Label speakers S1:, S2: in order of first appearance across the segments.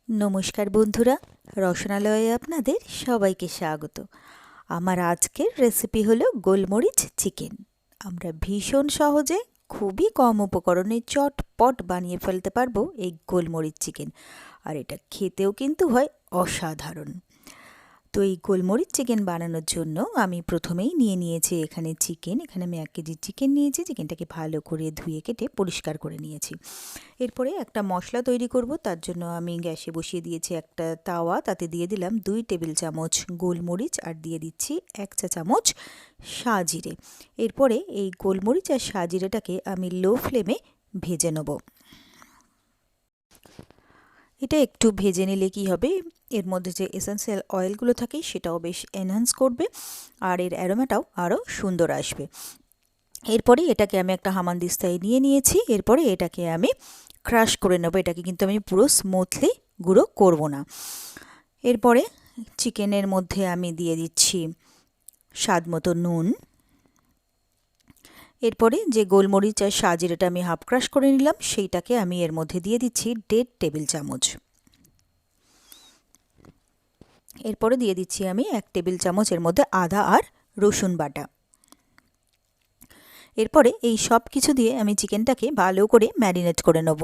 S1: নমস্কার বন্ধুরা, রসনালয়ে আপনাদের সবাইকে স্বাগত। আমার আজকের রেসিপি হলো গোলমরিচ চিকেন। আমরা ভীষণ সহজে খুবই কম উপকরণে চটপট বানিয়ে ফেলতে পারবো এই গোলমরিচ চিকেন, আর এটা খেতেও কিন্তু হয় অসাধারণ। তো এই গোলমরিচ চিকেন বানানোর জন্য আমি প্রথমেই নিয়েছি এখানে চিকেন। এখানে আমি 1 কেজি চিকেন নিয়েছি। চিকেনটাকে ভালো করে ধুয়ে কেটে পরিষ্কার করে নিয়েছি। এরপরে একটা মশলা তৈরি করব। তার জন্য আমি গ্যাসে বসিয়ে দিয়েছি একটা তাওয়া। তাতে দিয়ে দিলাম 2 টেবিল চামচ গোলমরিচ আর দিয়ে দিচ্ছি 1 চা চামচ সাজিরে। এরপরে এই গোলমরিচ আর সাজিরেটাকে আমি লো ফ্লেমে ভেজে নেব। এটা একটু ভেজে নিলে কি হবে, এর মধ্যে যে এসেন্সিয়াল অয়েলগুলো থাকে সেটাও বেশ এনহান্স করবে, আর এর অ্যারোমাটাও আরও সুন্দর আসবে। এরপরে এটাকে আমি একটা হামানদিস্তায় নিয়েছি। এরপরে এটাকে আমি ক্রাশ করে নেব। এটাকে কিন্তু আমি পুরো স্মুথলি গুঁড়ো করব না। এরপরে চিকেনের মধ্যে আমি দিয়ে দিচ্ছি স্বাদ মতো নুন। এরপরে যে গোলমরিচ আর সাজিরাটা আমি হাফ ক্রাশ করে নিলাম সেইটাকে আমি এর মধ্যে দিয়ে দিচ্ছি 1.5 টেবিল চামচ। এরপরে দিয়ে দিচ্ছি আমি 1 টেবিল চামচ এর মধ্যে আদা আর রসুন বাটা। এরপরে এই সব কিছু দিয়ে আমি চিকেনটাকে ভালো করে ম্যারিনেট করে নেব।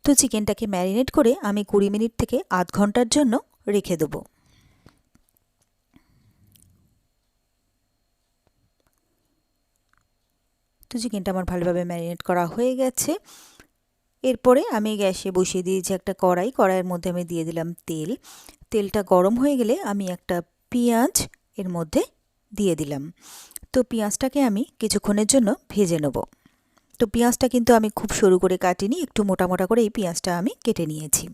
S1: তো চিকেনটাকে ম্যারিনেট করে আমি 20 মিনিট থেকে আধ ঘন্টার জন্য রেখে দেবো। তো চিকেনটা আমার ভালোভাবে ম্যারিনেট করা হয়ে গেছে। এরপরে আমি গ্যাসে বসিয়ে দিয়েছি একটা কড়াই। কড়াইয়ের মধ্যে আমি দিয়ে দিলাম তেল। তেলটা গরম হয়ে গেলে আমি একটা পেঁয়াজ এর মধ্যে দিয়ে দিলাম। তো পেঁয়াজটাকে আমি কিছুক্ষণের জন্য ভেজে নেব। তো পেঁয়াজটা কিন্তু আমি খুব সরু করে কাটিনি, একটু মোটা মোটা করে এই পেঁয়াজটা আমি কেটে নিয়েছি।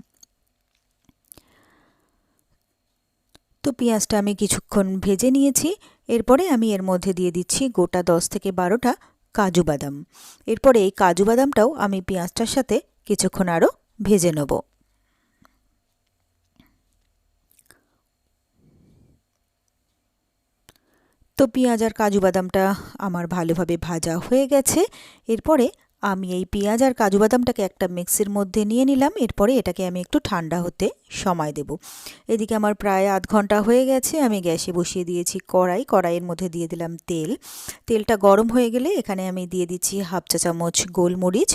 S1: তো পেঁয়াজটা আমি কিছুক্ষণ ভেজে নিয়েছি। এরপরে আমি এর মধ্যে দিয়ে দিচ্ছি গোটা 10 থেকে 12টা কাজু বাদাম। এরপরে এই কাজু বাদামটাও আমি পেঁয়াজটার সাথে কিছুক্ষণ আরও ভেজে নেব। তো পেঁয়াজ আর কাজু বাদামটা আমার ভালোভাবে ভাজা হয়ে গেছে। এরপরে আমি এই পেঁয়াজ আর কাজু বাদামটাকে একটা মিক্সির মধ্যে নিয়ে নিলাম। এরপরে এটাকে আমি একটু ঠান্ডা হতে সময় দেব। এদিকে আমার প্রায় আধ ঘন্টা হয়ে গেছে। আমি গ্যাসে বসিয়ে দিয়েছি কড়াই। কড়াইয়ের মধ্যে দিয়ে দিলাম তেল। তেলটা গরম হয়ে গেলে এখানে আমি দিয়ে দিচ্ছি হাফ চা চামচ গোলমরিচ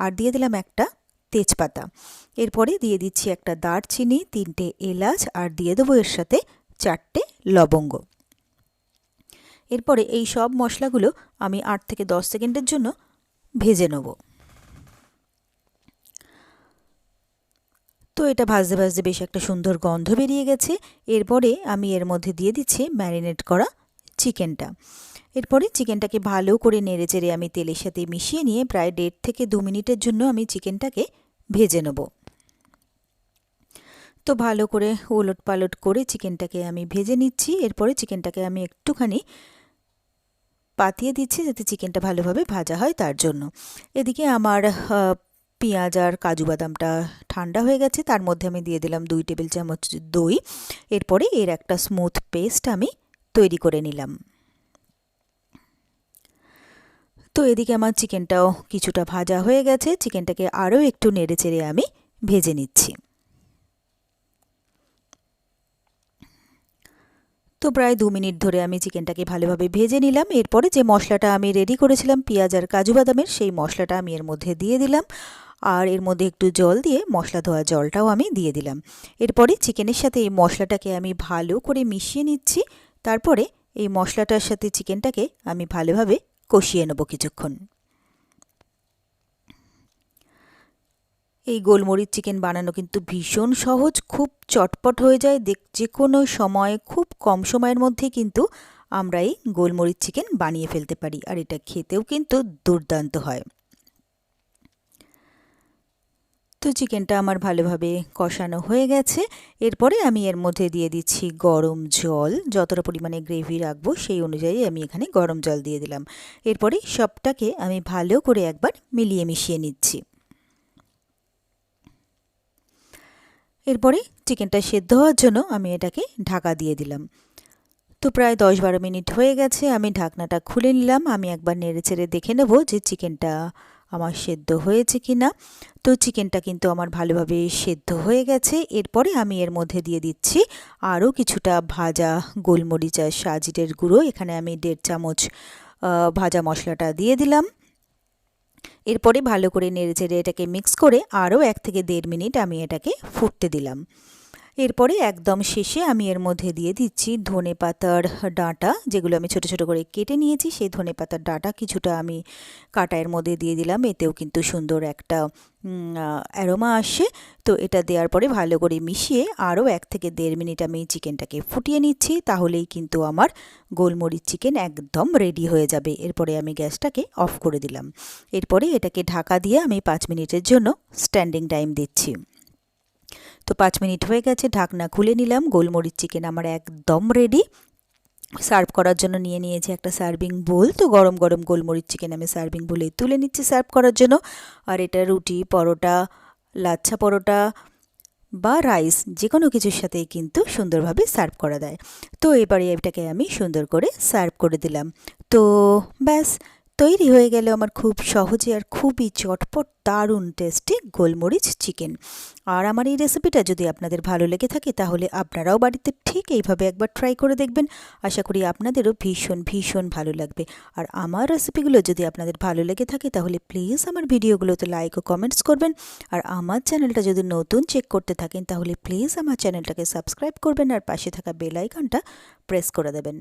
S1: আর দিয়ে দিলাম একটা তেজপাতা। এরপরে দিয়ে দিচ্ছি একটা দারচিনি, 3টে এলাচ আর দিয়ে দেবো এর সাথে 4টে লবঙ্গ। এরপরে এই সব মশলাগুলো আমি 8 থেকে 10 সেকেন্ডের জন্য ভেজে নেব। তো এটা ভাজতে ভাজতে বেশ একটা সুন্দর গন্ধ বেরিয়ে গেছে। এরপরে আমি এর মধ্যে দিয়ে দিচ্ছি ম্যারিনেট করা চিকেনটা। এরপরে চিকেনটাকে ভালো করে নেড়েচেড়ে আমি তেলের সাথে মিশিয়ে নিয়ে প্রায় 1.5 থেকে 2 মিনিটের জন্য আমি চিকেনটাকে ভেজে নেব। তো ভালো করে ওলট পালট করে চিকেনটাকে আমি ভেজে নিচ্ছি। এরপরে চিকেনটাকে আমি একটুখানি পাতিয়ে দিচ্ছি যাতে চিকেনটা ভালোভাবে ভাজা হয় তার জন্য। এদিকে আমার পেঁয়াজ আর কাজু বাদামটা ঠান্ডা হয়ে গেছে। তার মধ্যে আমি দিয়ে দিলাম 2 টেবিল চামচ দই। এরপরে এর একটা স্মুথ পেস্ট আমি তৈরি করে নিলাম। তো এদিকে আমার চিকেনটাও কিছুটা ভাজা হয়ে গেছে। চিকেনটাকে আরও একটু নেড়েচেড়ে আমি ভেজে নিচ্ছি। তো প্রায় 2 মিনিট ধরে আমি চিকেনটাকে ভালোভাবে ভেজে নিলাম। এরপরে যে মশলাটা আমি রেডি করেছিলাম পেঁয়াজ আর কাজু বাদামের, সেই মশলাটা আমি এর মধ্যে দিয়ে দিলাম আর এর মধ্যে একটু জল দিয়ে মশলা ধোয়া জলটাও আমি দিয়ে দিলাম। এরপরে চিকেনের সাথে এই মশলাটাকে আমি ভালো করে মিশিয়ে নিচ্ছি। তারপরে এই মশলাটার সাথে চিকেনটাকে আমি ভালোভাবে কষিয়ে নেব কিছুক্ষণ। এই গোলমরিচ চিকেন বানানো কিন্তু ভীষণ সহজ, খুব চটপট হয়ে যায়। যে কোনো সময় খুব কম সময়ের মধ্যে কিন্তু আমরা এই গোলমরিচ চিকেন বানিয়ে ফেলতে পারি, আর এটা খেতেও কিন্তু দুর্দান্ত হয়। তো চিকেনটা আমার ভালোভাবে কষানো হয়ে গেছে। এরপরে আমি এর মধ্যে দিয়ে দিচ্ছি গরম জল। যতটা পরিমাণে গ্রেভি রাখবো সেই অনুযায়ী আমি এখানে গরম জল দিয়ে দিলাম। এরপরে সবটাকে আমি ভালো করে একবার মিলিয়ে মিশিয়ে নিচ্ছি। এরপরে চিকেনটা সেদ্ধ হওয়ার জন্য আমি এটাকে ঢাকা দিয়ে দিলাম। তো প্রায় 10-12 মিনিট হয়ে গেছে। আমি ঢাকনাটা খুলে নিলাম। আমি একবার নেড়েচেড়ে দেখে নেব যে চিকেনটা আমার সেদ্ধ হয়েছে কি না। তো চিকেনটা কিন্তু আমার ভালোভাবে সেদ্ধ হয়ে গেছে। এরপরে আমি এর মধ্যে দিয়ে দিচ্ছি আরও কিছুটা ভাজা গোলমরিচ আর সাজিরের গুঁড়ো। এখানে আমি 1.5 চামচ ভাজা মশলাটা দিয়ে দিলাম। এরপরে ভালো করে নেড়েচেড়ে এটাকে মিক্স করে আরও 1 থেকে 1.5 মিনিট আমি এটাকে ফুটতে দিলাম। এরপরে একদম শেষে আমি এর মধ্যে দিয়ে দিচ্ছি ধনেপাতার ডাঁটা, যেগুলো আমি ছোট ছোট করে কেটে নিয়েছি। সেই ধনেপাতার ডাঁটা কিছুটা আমি কাটায়ের মধ্যে দিয়ে দিলাম, এতেও কিন্তু সুন্দর একটা অ্যারোমা আসে। তো এটা দেওয়ার পরে ভালো করে মিশিয়ে আরও 1 থেকে 1.5 মিনিট আমি চিকেনটাকে ফুটিয়ে নিচ্ছি। তাহলেই কিন্তু আমার গোলমরিচ চিকেন একদম রেডি হয়ে যাবে। এরপরে আমি গ্যাসটাকে অফ করে দিলাম। এরপরে এটাকে ঢাকা দিয়ে আমি 5 মিনিটের জন্য স্ট্যান্ডিং টাইম দিচ্ছি। তো 5 মিনিট হয়ে গেছে, ঢাকনা খুলে নিলাম। গোলমরিচ চিকেন আমার একদম রেডি। সার্ভ করার জন্য নিয়ে নিয়েছি একটা সার্ভিং বোল। তো গরম গরম গোলমরিচ চিকেন আমি সার্ভিং বোলে তুলে নিচ্ছি সার্ভ করার জন্য। আর এটা রুটি, পরোটা, লাচ্ছা পরোটা বা রাইস যে কোনো কিছুর সাথেই কিন্তু সুন্দরভাবে সার্ভ করা যায়। তো এবারে এটাকে আমি সুন্দর করে সার্ভ করে দিলাম। তো ব্যাস তৈরি হয়ে গেল আমার খুব সহজে আর খুবই চটপট দারুণ টেস্টি গোলমরিচ চিকেন। আর আমার এই রেসিপিটা যদি আপনাদের ভালো লেগে থাকে তাহলে আপনারাও বাড়িতে ঠিক এইভাবে একবার ট্রাই করে দেখবেন। আশা করি আপনাদেরও ভীষণ ভীষণ ভালো লাগবে। আর আমার রেসিপিগুলো যদি আপনাদের ভালো লেগে থাকে তাহলে প্লিজ আমার ভিডিওগুলোতে লাইক ও কমেন্টস করবেন। আর আমার চ্যানেলটা যদি নতুন চেক করতে থাকেন তাহলে প্লিজ আমার চ্যানেলটাকে সাবস্ক্রাইব করবেন আর পাশে থাকা বেল আইকনটা প্রেস করে দেবেন।